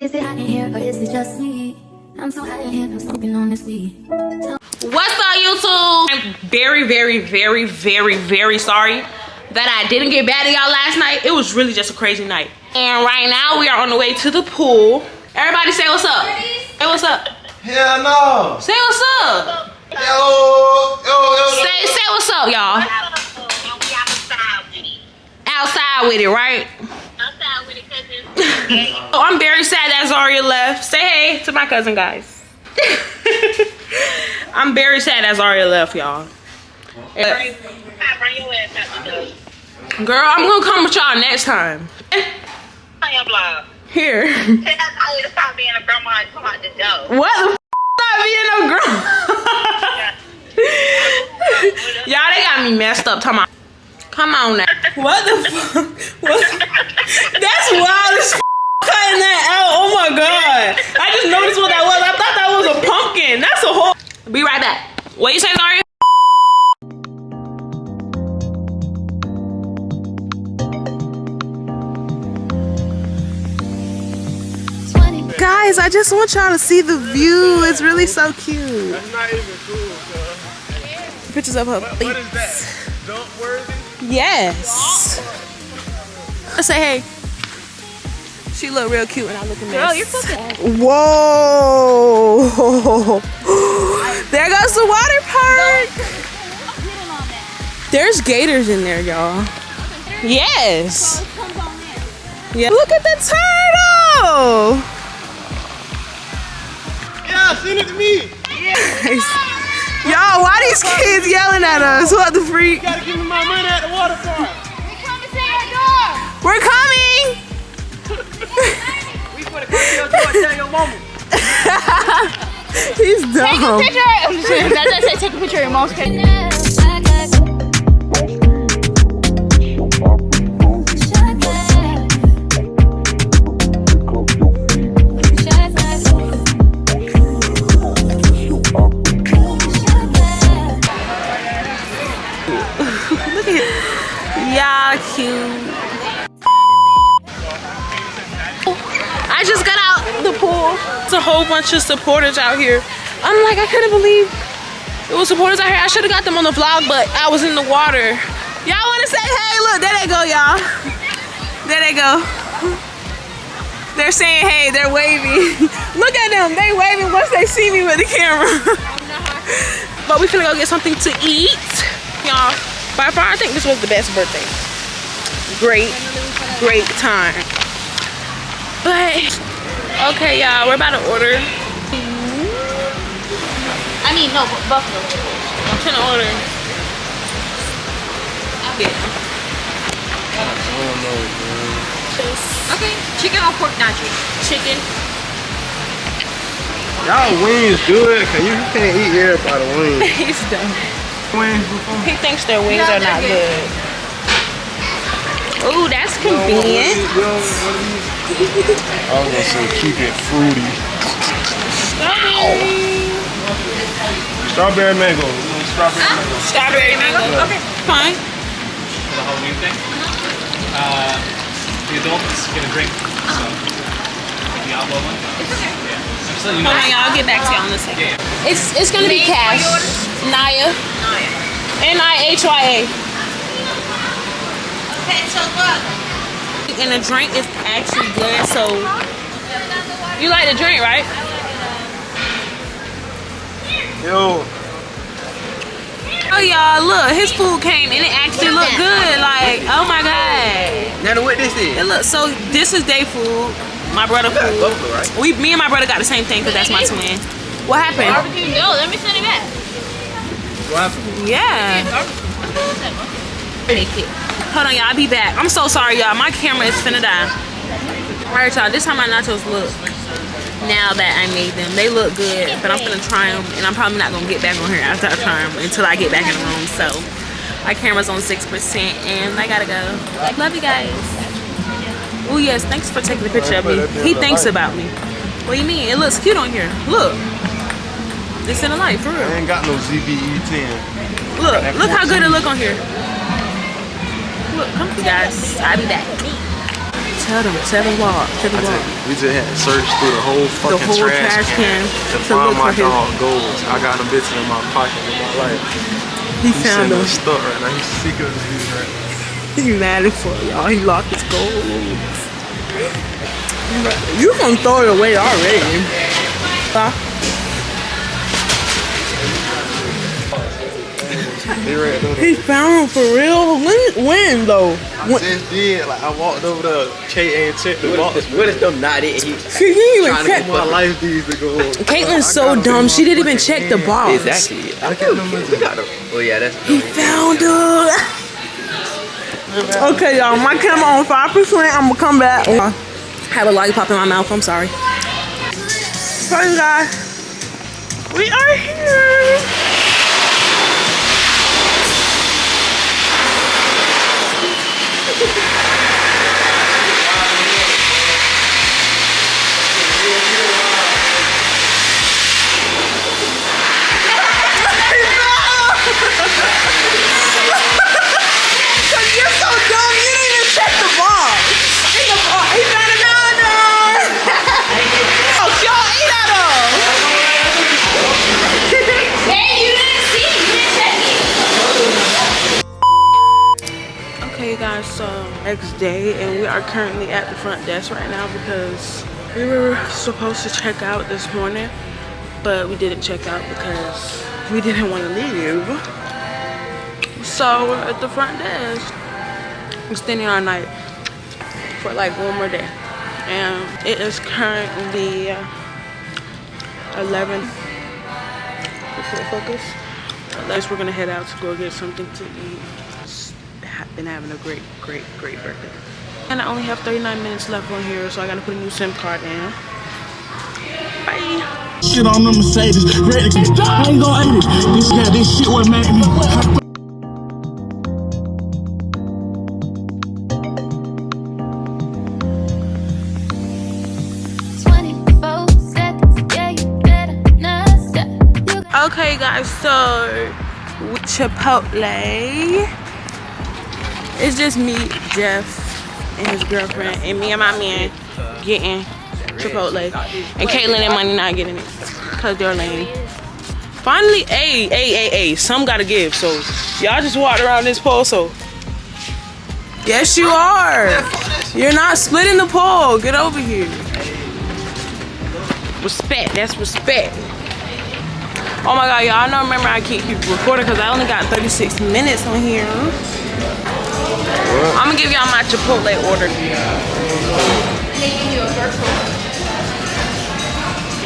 Is it hot in here or is it just me? I'm so hot in here, I'm smoking on this weed. What's up, YouTube? I'm very sorry that I didn't get back to y'all last night. It was really just a crazy night. And right now we are on the way to the pool. Everybody say what's up. Say what's up. Hell no. Say what's up. Yo. Say what's up, y'all. Outside with it, right? Outside with it, cousin. Oh, I'm very sad that Zaria left. Say hey to my cousin, guys. I'm very sad that Zaria left, y'all. Bring your ass out the door. Girl, I'm gonna come with y'all next time. On your blog. Here. Tell you to stop being a grandma and come out the door. What the stop being no girl? Y'all, they got me messed up. Talking about, come on now. What the fuck? That's wild as cutting that out. Oh my god. I just noticed what that was. I thought that was a pumpkin. That's a whole. Be right back. What you say, Zaria? Guys, I just want y'all to see the view. It's really so cute. That's not even cool, cuz. Pictures of her feet. What is that? Dump worthy? Yes. Let's say hey. She look real cute when I look in this. Girl, you're fucking. Whoa. There goes the water park. There's gators in there, y'all. Yes. Yeah. Look at the turtle. Yeah, send it to me. Y'all, why these kids yelling at us? What the freak? You gotta give me my money at the water park. We're coming. We put a copy of your tell your mama. He's dumb. Take a picture of your mom's picture. Y'all cute. I just got out the pool. It's a whole bunch of supporters out here. I'm like, I couldn't believe it was supporters out here. I should have got them on the vlog, but I was in the water. Y'all want to say hey? Look, there they go, y'all. There they go. They're saying hey. They're waving. Look at them. They waving once they see me with the camera. But we finna go get something to eat, y'all. By far, I think this was the best birthday. Great time. But, okay, y'all, we're about to order. I mean, no, buffalo. I'm trying to order. Yeah. Okay, chicken or pork nacho? Chicken. Y'all wings good, cause you can't eat everybody wings. He's dumb. Wings before? He thinks their wings are not good. Ooh, that's convenient. I was gonna say keep it fruity. Strawberry mango. Strawberry mango. Strawberry mango. Okay, fine. The Halloween thing. The adults get a drink. So, the outlaw one. It's okay. Yeah. Just so you know. Hold on, y'all. I'll get back to y'all in a second. Yeah. It's gonna be cash. Naya. N-I-H-Y-A. Okay, so look. And the drink is actually good, so you like the drink, right? Yo. Oh y'all, look, his food came and it actually looked good. Like, oh my god. Now what this is? It look so. This is their food. My brother food. Buffalo, right? Me and my brother got the same thing because that's my twin. What happened? Barbecue, no, let me send it back. What happened? Yeah. Hold on, y'all. I'll be back. I'm so sorry, y'all. My camera is finna die. Alright, y'all. This is how my nachos look now that I made them. They look good, but I'm finna try them, and I'm probably not gonna get back on here after I try them until I get back in the room. So, my camera's on 6%, and I gotta go. Love you guys. Oh yes, thanks for taking the picture of me. He thinks about me. What do you mean? It looks cute on here. Look. It's in the light, for real. I ain't got no ZVE 10. Look how good it look on here. Look, come on, guys. I'll be back. tell them 7 blocks. 7 I tell blocks. you, we just had to search through the whole fucking trash can to to look find my for his- dog goals. I got them bitches in my pocket in my life. He He's found sitting them. stuck right now. He's sick of these right now. He mad as fuck, y'all. He lost his gold. You gonna throw it away already. Huh? He found him for real? When though? I just did. Like I walked over to K and checked the box. What is them not it? He She didn't even trying to check. get My life needs to go. Caitlin's so dumb. She didn't even check the box. exactly. I we got him. Oh yeah, that's. He found her. Okay, y'all. My camera on 5%. I'm gonna come back. Have a lollipop in my mouth. I'm sorry. Hey guys, we are here. You're so dumb. You didn't even check the box. He found another. Oh, y'all eat at him. Hey, you didn't see. You didn't check it. Okay, guys. So next day, and we are currently at the front desk right now because we were supposed to check out this morning, but we didn't check out because we didn't want to leave. So we're at the front desk. We're staying our night for like one more day. And it is currently 11. Focus. We're gonna head out to go get something to eat. Been having a great birthday. And I only have 39 minutes left on here, so I gotta put a new SIM card in. Bye. Shit on the Mercedes, ready to I ain't gon' hate it. This shit what made me. 24 seconds, yeah, you better not stop. Okay, guys, so Chipotle. It's just me, Jeff, and his girlfriend, and me and my man getting Chipotle, and Caitlin and Money not getting it because they're lame. Finally, hey, some gotta give. So y'all just walked around this pole, so yes, you are. You're not splitting the pole. Get over here. Respect. That's respect. Oh my God, y'all know. Remember, I keep recording because I only got 36 minutes on here. I'm gonna give y'all my Chipotle order.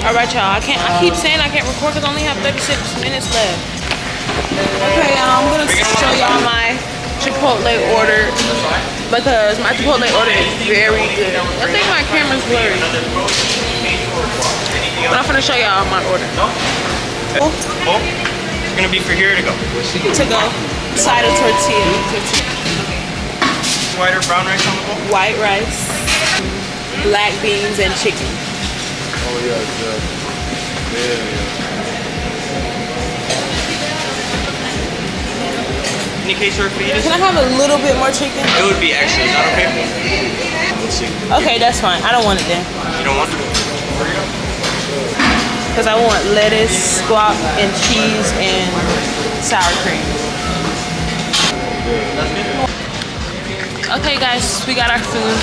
All right, y'all. I keep saying I can't record because I only have 36 minutes left. Okay, y'all. I'm gonna show y'all my Chipotle order because my Chipotle order is very good. I think my camera's blurry, but I'm gonna show y'all my order. Oh, it's gonna be for here to go. To go. Side of tortilla. White or brown rice on the bowl? White rice, black beans, and chicken. Oh yeah, Any queso or fajitas? Can I have a little bit more chicken? It would be actually, is that okay? Let's see. Okay, that's fine. I don't want it then. You don't want to? Because I want lettuce, squash, and cheese, and sour cream. Okay, guys, we got our food.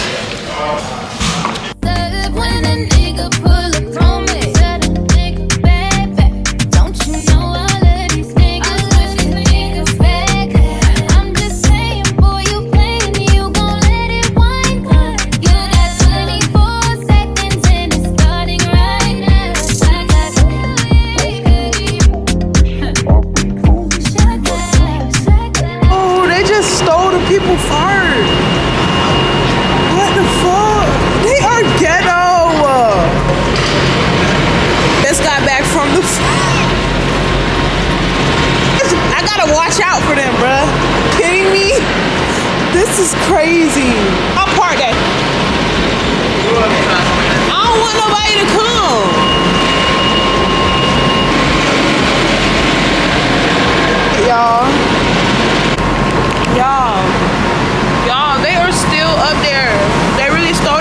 When a nigga pull up on me, tell a nigga back, back. Don't you know I love these niggas? Wish these niggas back. I'm just saying, boy, you playing, you gon' let it wind up. You got 24 seconds and it's starting right now. Oh, they just stole the people fart. What the fuck? They are ghetto. Just got back from the. I gotta watch out for them, bruh. Kidding me? This is crazy. I'll park that. I don't want nobody to come. Y'all, they are still up there. They really stole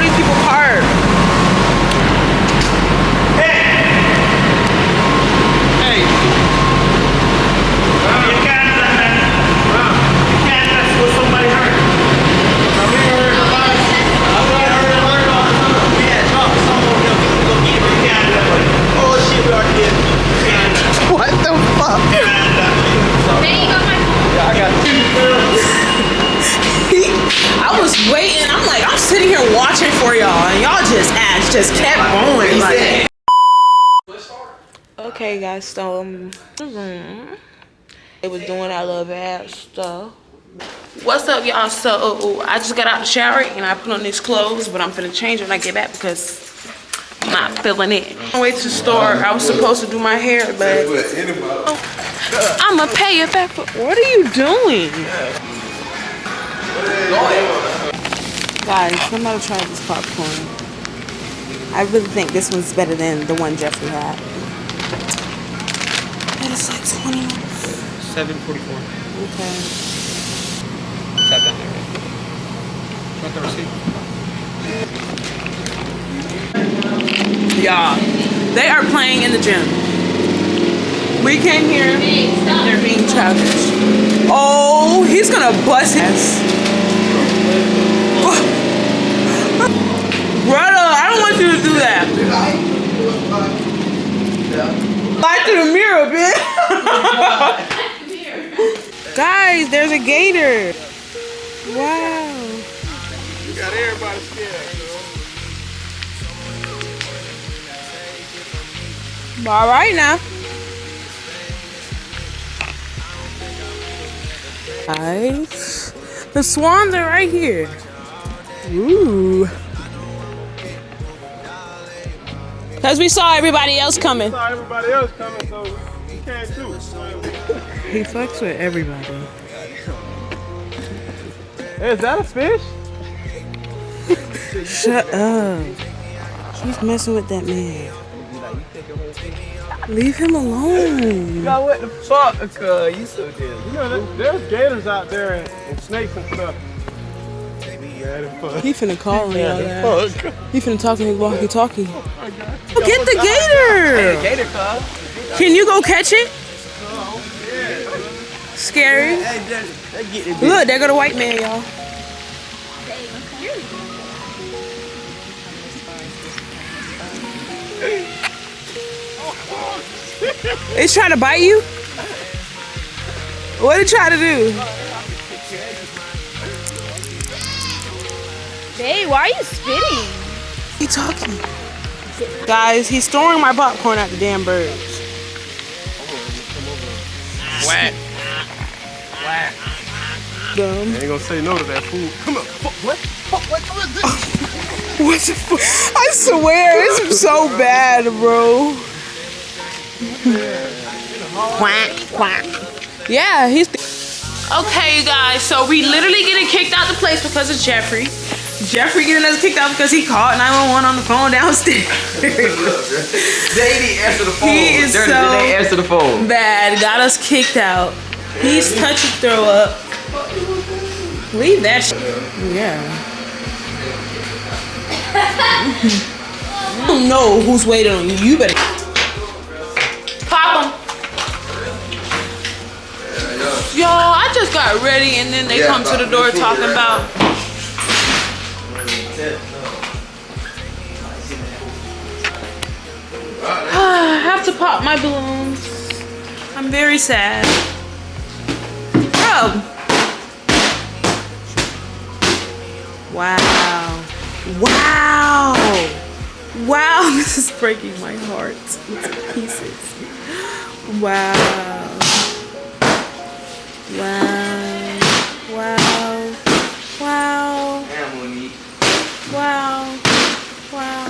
going. Like, okay, guys, so they was doing that little bad stuff. What's up, y'all? So I just got out the shower and I put on these clothes, but I'm finna change when I get back because I'm not feeling it. On the way to the store, I was supposed to do my hair, but I'ma pay it back. What are you doing? Guys, somebody try this popcorn. I really think this one's better than the one Jeffrey had. That is like 20. $7.44. Okay. Tap down there. Want the receipt? Y'all, they are playing in the gym. We came here. They're being childish. Oh, he's gonna bust his. Brother, I don't want you to do that. Light through the mirror, bitch. Guys, there's a gator. Wow. You got everybody scared, All right now. Guys, the swans are right here. Ooh. Because we saw everybody else coming. saw everybody else coming, so you can't too. He fucks with everybody. Hey, is that a fish? Shut up. He's messing with that man. Leave him alone. God, what the fuck? You so dead. You know, there's gators out there and snakes and stuff. He finna call me. Fuck. He finna talk to his walkie-talkie. Oh my God. Get the gator. gator cub. Can you go catch it? Scary. Look, there go the white man, y'all. It's trying to bite you? What it try to do? Babe, why are you spitting? He talking. Guys, he's throwing my popcorn at the damn birds. Whack. Dumb. Ain't gonna say no to that food. Come on. What? What the fuck? I swear, it's so bad, bro. Quack, quack. Yeah, he's... Okay, you guys, so we literally getting kicked out the place because of Jeffrey. Jeffrey getting us kicked out because he called 911 on the phone downstairs. They didn't answer the phone. He is They so answer the phone. bad. Got us kicked out. He's touch and throw up. Leave that shit. Yeah. I don't know who's waiting on you. You better pop them. Yo, I just got ready and then they come to the door talking about. I have to pop my balloons. I'm very sad. Bro. Wow. Wow. Wow. This is breaking my heart into pieces. Wow. Wow. Wow. Wow. Wow. Wow.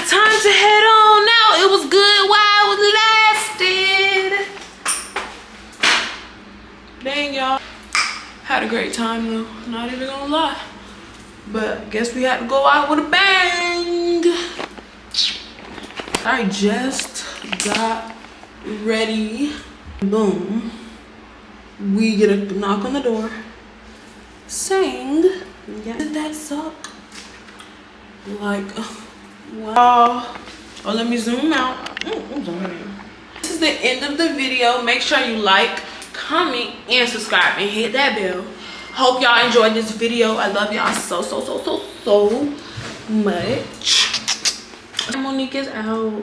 Time to head on now. It was good while it lasted. Dang, y'all. Had a great time though. Not even gonna lie. But guess we had to go out with a bang. I just got ready. Boom. We get a knock on the door. Saying, yeah, did that suck? Like, wow. Oh, let me zoom out. I'm zooming in. This is the end of the video. Make sure you like, comment, and subscribe, and hit that bell. Hope y'all enjoyed this video. I love y'all so much. Monique is out.